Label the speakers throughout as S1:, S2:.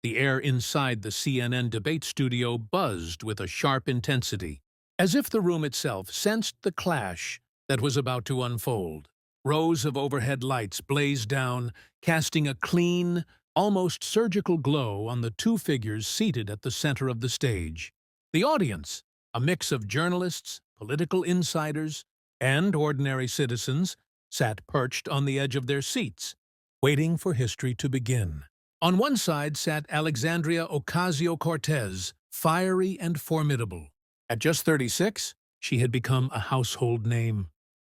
S1: The air inside the CNN debate studio buzzed with a sharp intensity, as if the room itself sensed the clash that was about to unfold. Rows of overhead lights blazed down, casting a clean, almost surgical glow on the two figures seated at the center of the stage. The audience, a mix of journalists, political insiders, and ordinary citizens, sat perched on the edge of their seats, waiting for history to begin. On one side sat Alexandria Ocasio-Cortez, fiery and formidable. At just 36, she had become a household name.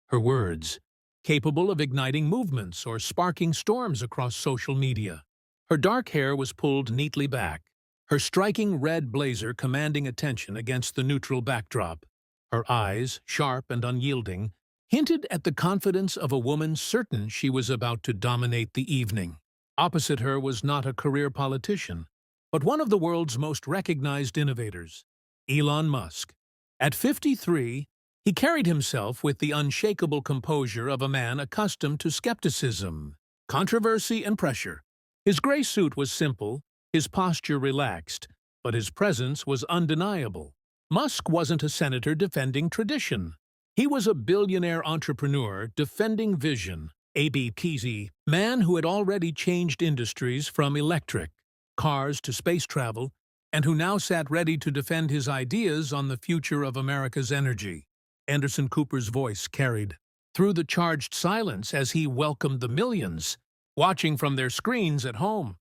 S1: Her words, capable of igniting movements or sparking storms across social media. Her dark hair was pulled neatly back, her striking red blazer commanding attention against the neutral backdrop. Her eyes, sharp and unyielding, hinted at the confidence of a woman certain she was about to dominate the evening. Opposite her was not a career politician, but one of the world's most recognized innovators, Elon Musk. At 53, he carried himself with the unshakable composure of a man accustomed to skepticism, controversy, and pressure. His gray suit was simple, his posture relaxed, but his presence was undeniable. Musk wasn't a senator defending tradition. He was a billionaire entrepreneur defending vision, a BPZ man who had already changed industries from electric cars to space travel, and who now sat ready to defend his ideas on the future of America's energy. Anderson Cooper's voice carried through the charged silence as he welcomed the millions watching from their screens at home.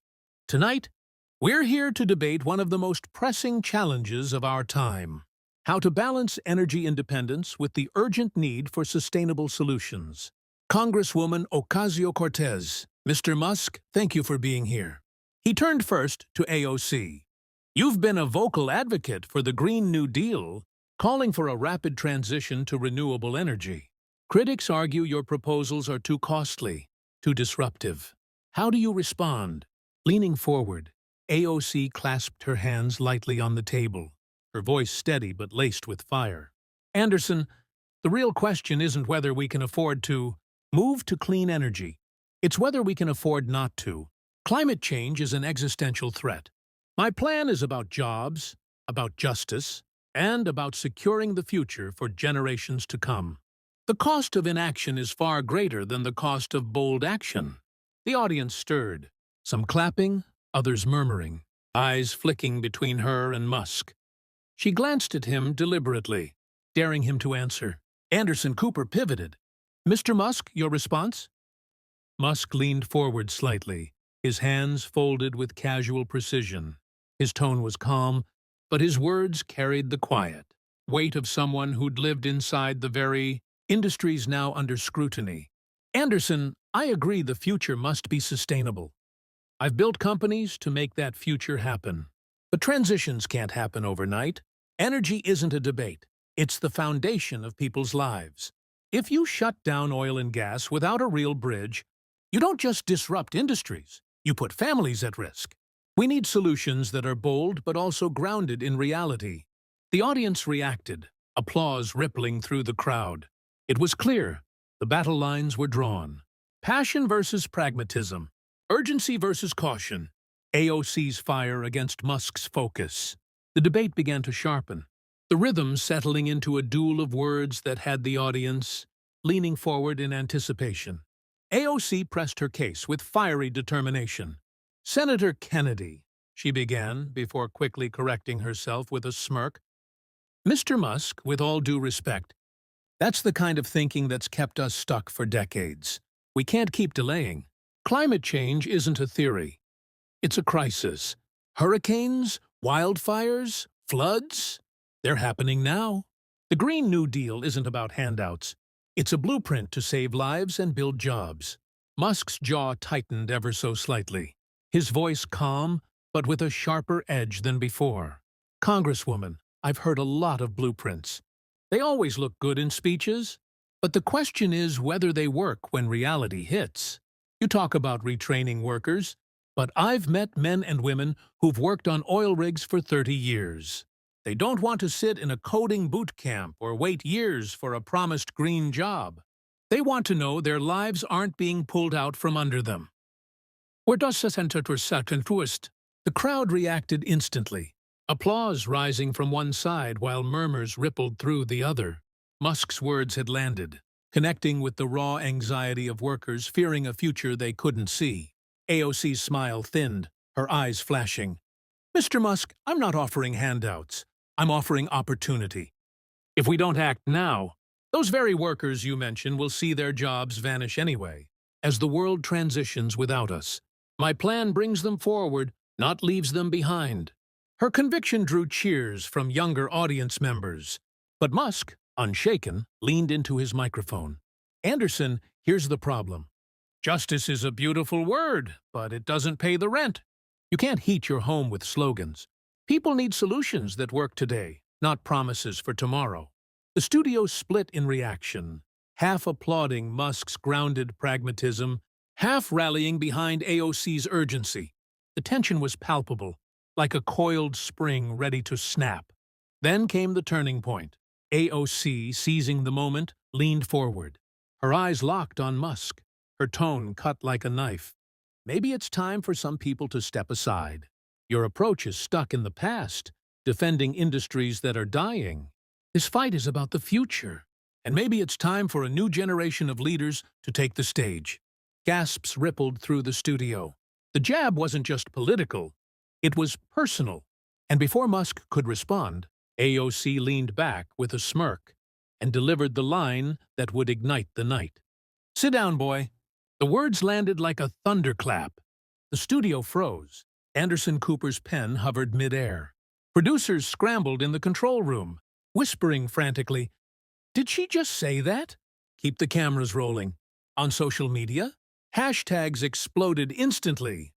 S1: Tonight, we're here to debate one of the most pressing challenges of our time: how to balance energy independence with the urgent need for sustainable solutions. Congresswoman Ocasio-Cortez, Mr. Musk, thank you for being here. He turned first to AOC. You've been a vocal advocate for the Green New Deal, calling for a rapid transition to renewable energy. Critics argue your proposals are too costly, too disruptive. How do you respond? Leaning forward, AOC clasped her hands lightly on the table, her voice steady but laced with fire. Anderson, the real question isn't whether we can afford to move to clean energy. It's whether we can afford not to. Climate change is an existential threat. My plan is about jobs, about justice, and about securing the future for generations to come. The cost of inaction is far greater than the cost of bold action. The audience stirred, some clapping, others murmuring, eyes flicking between her and Musk. She glanced at him deliberately, daring him to answer. Anderson Cooper pivoted. Mr. Musk, your response? Musk leaned forward slightly, his hands folded with casual precision. His tone was calm, but his words carried the quiet weight of someone who'd lived inside the very industries now under scrutiny. Anderson, I agree the future must be sustainable. I've built companies to make that future happen. But transitions can't happen overnight. Energy isn't a debate. It's the foundation of people's lives. If you shut down oil and gas without a real bridge, you don't just disrupt industries, you put families at risk. We need solutions that are bold but also grounded in reality. The audience reacted, applause rippling through the crowd. It was clear. The battle lines were drawn. Passion versus pragmatism. Urgency versus caution. AOC's fire against Musk's focus. The debate began to sharpen, the rhythm settling into a duel of words that had the audience leaning forward in anticipation. AOC pressed her case with fiery determination. Senator Kennedy, she began, before quickly correcting herself with a smirk. Mr. Musk, with all due respect, that's the kind of thinking that's kept us stuck for decades. We can't keep delaying. Climate change isn't a theory. It's a crisis. Hurricanes, wildfires, floods, they're happening now. The Green New Deal isn't about handouts. It's a blueprint to save lives and build jobs. Musk's jaw tightened ever so slightly, his voice calm, but with a sharper edge than before. Congresswoman, I've heard a lot of blueprints. They always look good in speeches, but the question is whether they work when reality hits. You talk about retraining workers, but I've met men and women who've worked on oil rigs for 30 years. They don't want to sit in a coding boot camp or wait years for a promised green job. They want to know their lives aren't being pulled out from under them. Where does das Center to The crowd reacted instantly, applause rising from one side while murmurs rippled through the other. Musk's words had landed, connecting with the raw anxiety of workers fearing a future they couldn't see. AOC's smile thinned, her eyes flashing. "Mr. Musk, I'm not offering handouts. I'm offering opportunity. If we don't act now, those very workers you mentioned will see their jobs vanish anyway, as the world transitions without us. My plan brings them forward, not leaves them behind." Her conviction drew cheers from younger audience members. But Musk, unshaken, leaned into his microphone. "Anderson, here's the problem. Justice is a beautiful word, but it doesn't pay the rent. You can't heat your home with slogans. People need solutions that work today, not promises for tomorrow." The studio split in reaction, half applauding Musk's grounded pragmatism, half rallying behind AOC's urgency. The tension was palpable, like a coiled spring ready to snap. Then came the turning point. AOC, seizing the moment, leaned forward. Her eyes locked on Musk, her tone cut like a knife. "Maybe it's time for some people to step aside. Your approach is stuck in the past, defending industries that are dying. This fight is about the future, and maybe it's time for a new generation of leaders to take the stage." Gasps rippled through the studio. The jab wasn't just political, it was personal. And before Musk could respond, AOC leaned back with a smirk and delivered the line that would ignite the night. "Sit down, boy." The words landed like a thunderclap. The studio froze. Anderson Cooper's pen hovered midair. Producers scrambled in the control room, whispering frantically, "Did she just say that?" "Keep the cameras rolling." On social media, hashtags exploded instantly.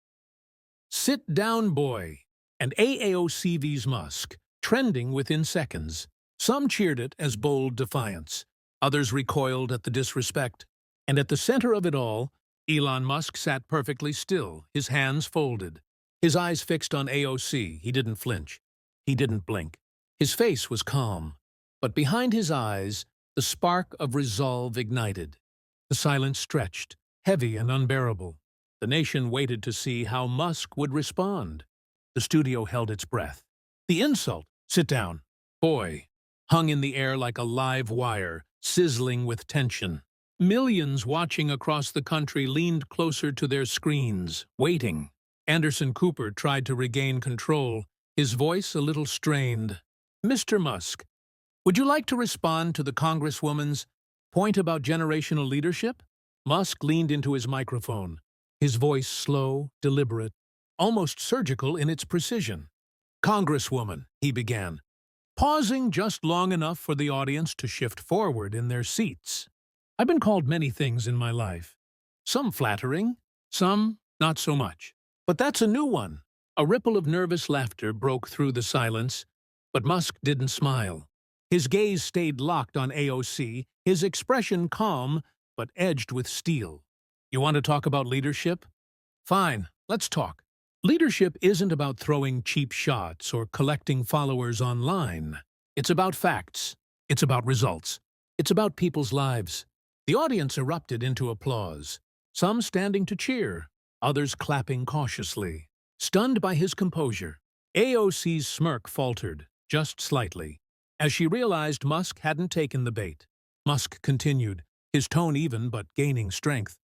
S1: "Sit down, boy," and AAOC vs Musk, trending within seconds. Some cheered it as bold defiance. Others recoiled at the disrespect. And at the center of it all, Elon Musk sat perfectly still, his hands folded. His eyes fixed on AOC, he didn't flinch. He didn't blink. His face was calm. But behind his eyes, the spark of resolve ignited. The silence stretched, heavy and unbearable. The nation waited to see how Musk would respond. The studio held its breath. The insult, "Sit down, boy," hung in the air like a live wire, sizzling with tension. Millions watching across the country leaned closer to their screens, waiting. Anderson Cooper tried to regain control, his voice a little strained. "Mr. Musk, would you like to respond to the Congresswoman's point about generational leadership?" Musk leaned into his microphone, his voice slow, deliberate, almost surgical in its precision. "Congresswoman," he began, pausing just long enough for the audience to shift forward in their seats. "I've been called many things in my life. Some flattering, some not so much. But that's a new one." A ripple of nervous laughter broke through the silence, but Musk didn't smile. His gaze stayed locked on AOC, his expression calm but edged with steel. "You want to talk about leadership? Fine, let's talk. Leadership isn't about throwing cheap shots or collecting followers online. It's about facts. It's about results. It's about people's lives." The audience erupted into applause, some standing to cheer, others clapping cautiously. Stunned by his composure, AOC's smirk faltered, just slightly, as she realized Musk hadn't taken the bait. Musk continued, his tone even but gaining strength.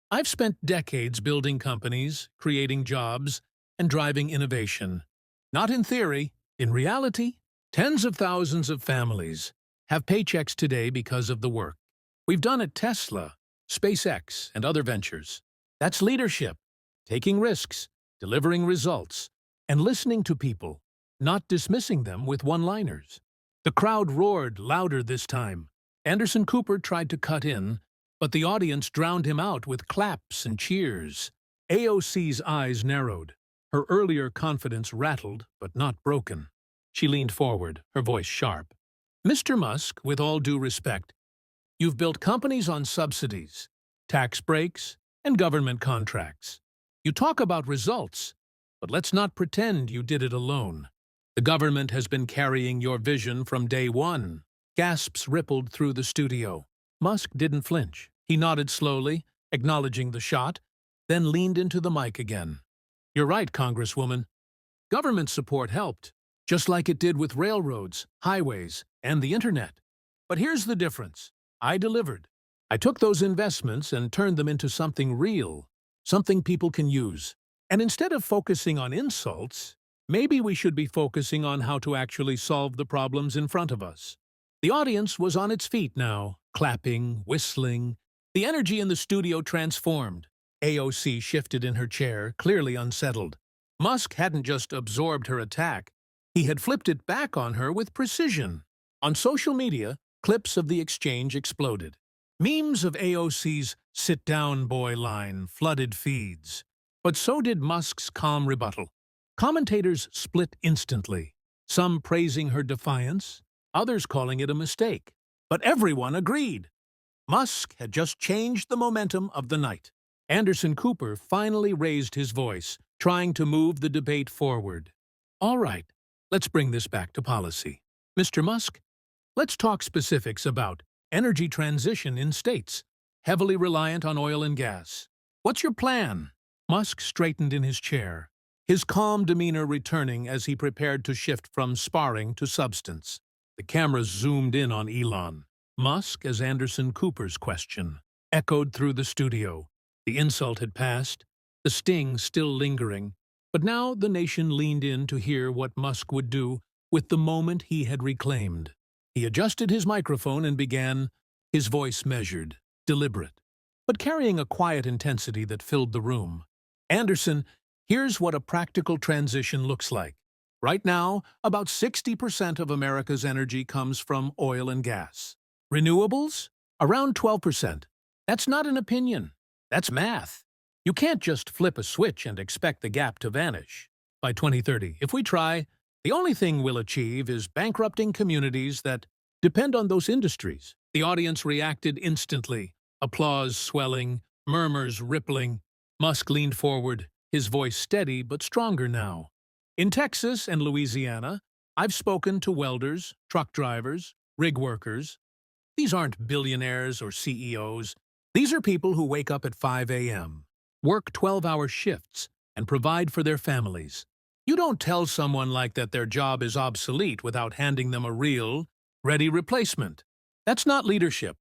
S1: "I've spent decades building companies, creating jobs, and driving innovation. Not in theory, in reality. Tens of thousands of families have paychecks today because of the work we've done at Tesla, SpaceX, and other ventures. That's leadership, taking risks, delivering results, and listening to people, not dismissing them with one-liners." The crowd roared louder this time. Anderson Cooper tried to cut in, but the audience drowned him out with claps and cheers. AOC's eyes narrowed. Her earlier confidence rattled, but not broken. She leaned forward, her voice sharp. "Mr. Musk, with all due respect, you've built companies on subsidies, tax breaks, and government contracts. You talk about results, but let's not pretend you did it alone. The government has been carrying your vision from day one." Gasps rippled through the studio. Musk didn't flinch. He nodded slowly, acknowledging the shot, then leaned into the mic again. "You're right, Congresswoman. Government support helped, just like it did with railroads, highways, and the internet. But here's the difference. I delivered. I took those investments and turned them into something real, something people can use. And instead of focusing on insults, maybe we should be focusing on how to actually solve the problems in front of us. The audience was on its feet now, clapping, whistling. The energy in the studio transformed. AOC shifted in her chair, clearly unsettled. Musk hadn't just absorbed her attack, he had flipped it back on her with precision. On social media, clips of the exchange exploded. Memes of AOC's "sit down, boy" line flooded feeds. But so did Musk's calm rebuttal. Commentators split instantly, some praising her defiance, others calling it a mistake. But everyone agreed. Musk had just changed the momentum of the night. Anderson Cooper finally raised his voice, trying to move the debate forward. All right, let's bring this back to policy. Mr. Musk, let's talk specifics about energy transition in states heavily reliant on oil and gas. What's your plan? Musk straightened in his chair, his calm demeanor returning as he prepared to shift from sparring to substance. The cameras zoomed in on Elon Musk as Anderson Cooper's question echoed through the studio. The insult had passed, the sting still lingering, but now the nation leaned in to hear what Musk would do with the moment he had reclaimed. He adjusted his microphone and began, his voice measured, deliberate, but carrying a quiet intensity that filled the room. Anderson, here's what a practical transition looks like. Right now, about 60% of America's energy comes from oil and gas. Renewables? Around 12%. That's not an opinion. That's math. You can't just flip a switch and expect the gap to vanish. By 2030, if we try, the only thing we'll achieve is bankrupting communities that depend on those industries. The audience reacted instantly, applause swelling, murmurs rippling. Musk leaned forward, his voice steady but stronger now. In Texas and Louisiana, I've spoken to welders, truck drivers, rig workers. These aren't billionaires or CEOs. These are people who wake up at 5 a.m., work 12-hour shifts, and provide for their families. You don't tell someone like that their job is obsolete without handing them a real, ready replacement. That's not leadership.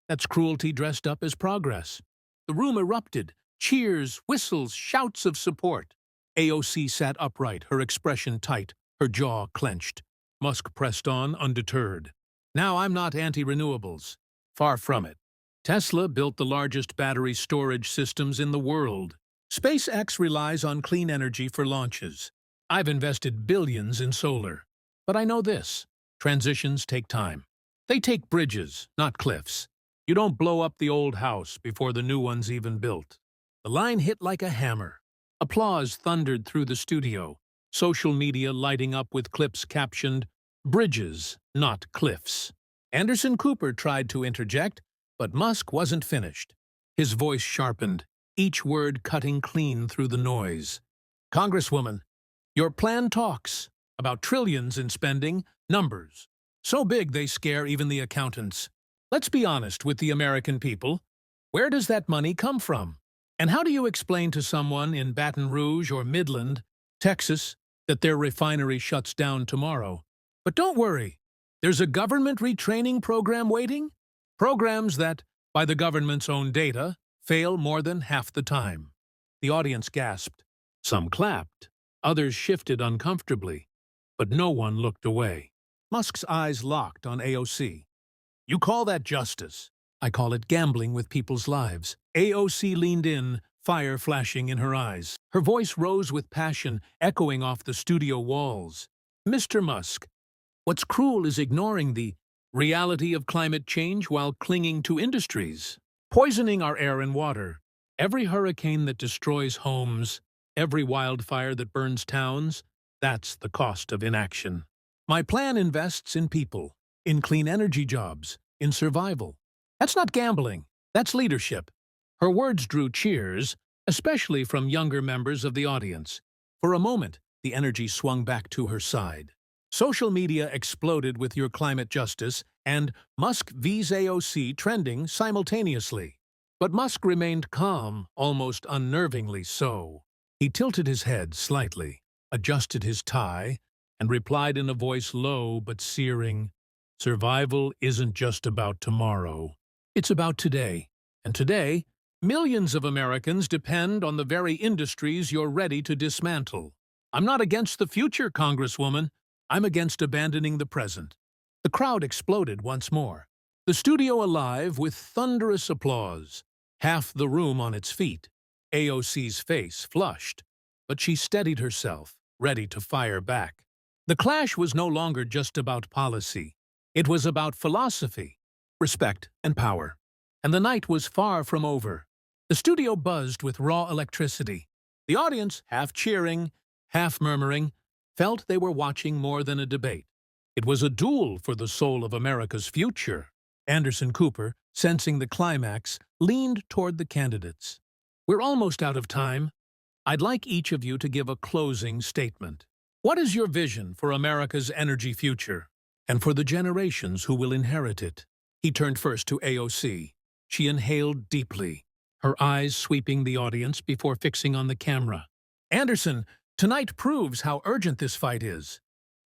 S1: That's cruelty dressed up as progress. The room erupted. Cheers, whistles, shouts of support. AOC sat upright, her expression tight, her jaw clenched. Musk pressed on, undeterred. Now I'm not anti-renewables. Far from it. Tesla built the largest battery storage systems in the world. SpaceX relies on clean energy for launches. I've invested billions in solar. But I know this. Transitions take time. They take bridges, not cliffs. You don't blow up the old house before the new one's even built. The line hit like a hammer. Applause thundered through the studio, social media lighting up with clips captioned, "Bridges, not cliffs." Anderson Cooper tried to interject, but Musk wasn't finished. His voice sharpened, each word cutting clean through the noise. Congresswoman, your plan talks about trillions in spending, numbers. So big they scare even the accountants. Let's be honest with the American people. Where does that money come from? And how do you explain to someone in Baton Rouge or Midland, Texas, that their refinery shuts down tomorrow? But don't worry. There's a government retraining program waiting. Programs that, by the government's own data, fail more than half the time. The audience gasped. Some clapped. Others shifted uncomfortably. But no one looked away. Musk's eyes locked on AOC. You call that justice? I call it gambling with people's lives. AOC leaned in, fire flashing in her eyes. Her voice rose with passion, echoing off the studio walls. Mr. Musk, what's cruel is ignoring the reality of climate change while clinging to industries, poisoning our air and water. Every hurricane that destroys homes, every wildfire that burns towns, that's the cost of inaction. My plan invests in people, in clean energy jobs, in survival. That's not gambling, that's leadership. Her words drew cheers, especially from younger members of the audience. For a moment, the energy swung back to her side. Social media exploded with your climate justice and Musk vs AOC trending simultaneously. But Musk remained calm, almost unnervingly so. He tilted his head slightly, adjusted his tie, and replied in a voice low but searing, "Survival isn't just about tomorrow. It's about today. And today, millions of Americans depend on the very industries you're ready to dismantle. I'm not against the future, Congresswoman. I'm against abandoning the present." The crowd exploded once more, the studio alive with thunderous applause, half the room on its feet. AOC's face flushed, but she steadied herself, ready to fire back. The clash was no longer just about policy. It was about philosophy, respect, and power. And the night was far from over. The studio buzzed with raw electricity. The audience, half cheering, half murmuring, felt they were watching more than a debate. It was a duel for the soul of America's future. Anderson Cooper, sensing the climax, leaned toward the candidates. "We're almost out of time. I'd like each of you to give a closing statement. What is your vision for America's energy future, and for the generations who will inherit it?" He turned first to AOC. She inhaled deeply, her eyes sweeping the audience before fixing on the camera. "Anderson, tonight proves how urgent this fight is.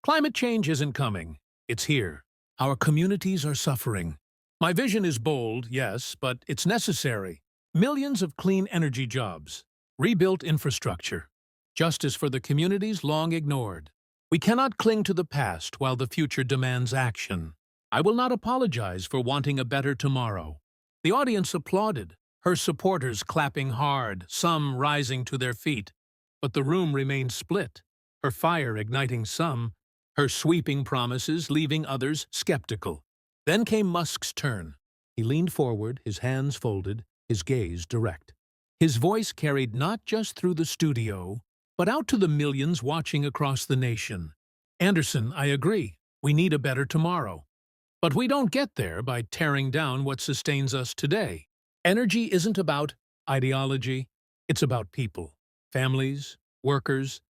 S1: Climate change isn't coming. It's here. Our communities are suffering. My vision is bold, yes, but it's necessary. Millions of clean energy jobs, rebuilt infrastructure, justice for the communities long ignored. We cannot cling to the past while the future demands action. I will not apologize for wanting a better tomorrow." The audience applauded, her supporters clapping hard, some rising to their feet. But the room remained split, her fire igniting some, her sweeping promises leaving others skeptical. Then came Musk's turn. He leaned forward, his hands folded, his gaze direct. His voice carried not just through the studio, but out to the millions watching across the nation. "Anderson, I agree. We need a better tomorrow. But we don't get there by tearing down what sustains us today. Energy isn't about ideology. It's about people, families, workers,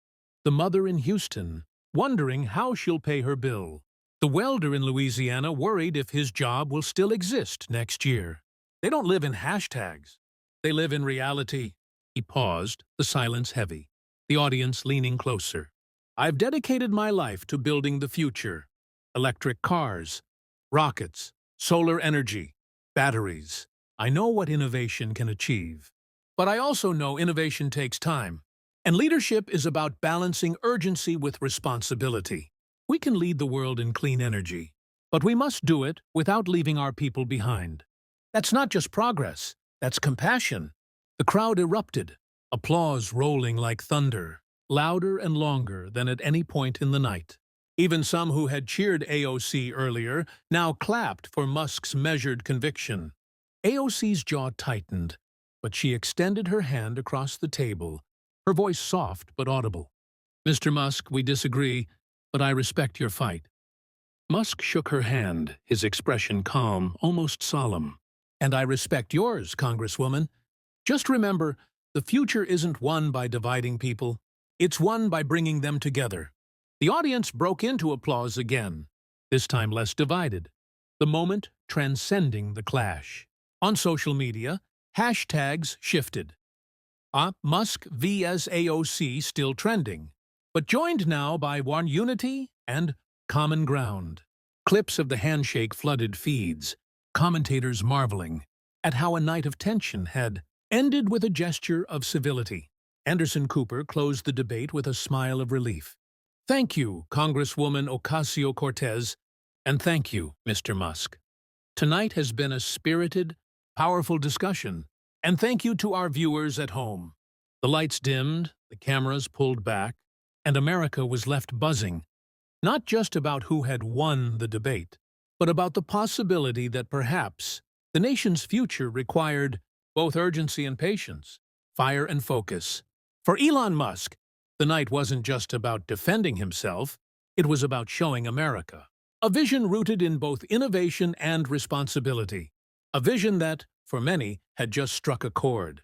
S1: the mother in Houston, wondering how she'll pay her bill. The welder in Louisiana worried if his job will still exist next year. They don't live in hashtags. They live in reality." He paused, the silence heavy, the audience leaning closer. "I've dedicated my life to building the future. Electric cars, rockets, solar energy, batteries. I know what innovation can achieve. But I also know innovation takes time. And leadership is about balancing urgency with responsibility. We can lead the world in clean energy, but we must do it without leaving our people behind. That's not just progress, that's compassion." The crowd erupted, applause rolling like thunder, louder and longer than at any point in the night. Even some who had cheered AOC earlier now clapped for Musk's measured conviction. AOC's jaw tightened, but she extended her hand across the table, her voice soft but audible. "Mr. Musk, we disagree, but I respect your fight." Musk shook her hand, his expression calm, almost solemn. "And I respect yours, Congresswoman. Just remember, the future isn't won by dividing people. It's won by bringing them together." The audience broke into applause again, this time less divided, the moment transcending the clash. On social media, hashtags shifted. Musk vs AOC still trending, but joined now by one unity and common ground. Clips of the handshake flooded feeds, commentators marveling at how a night of tension had ended with a gesture of civility. Anderson Cooper closed the debate with a smile of relief. "Thank you, Congresswoman Ocasio-Cortez, and thank you, Mr. Musk. Tonight has been a spirited, powerful discussion, and thank you to our viewers at home." The lights dimmed, the cameras pulled back, and America was left buzzing, not just about who had won the debate, but about the possibility that perhaps the nation's future required both urgency and patience, fire and focus. For Elon Musk, the night wasn't just about defending himself, it was about showing America. A vision rooted in both innovation and responsibility. A vision that, for many, had just struck a chord.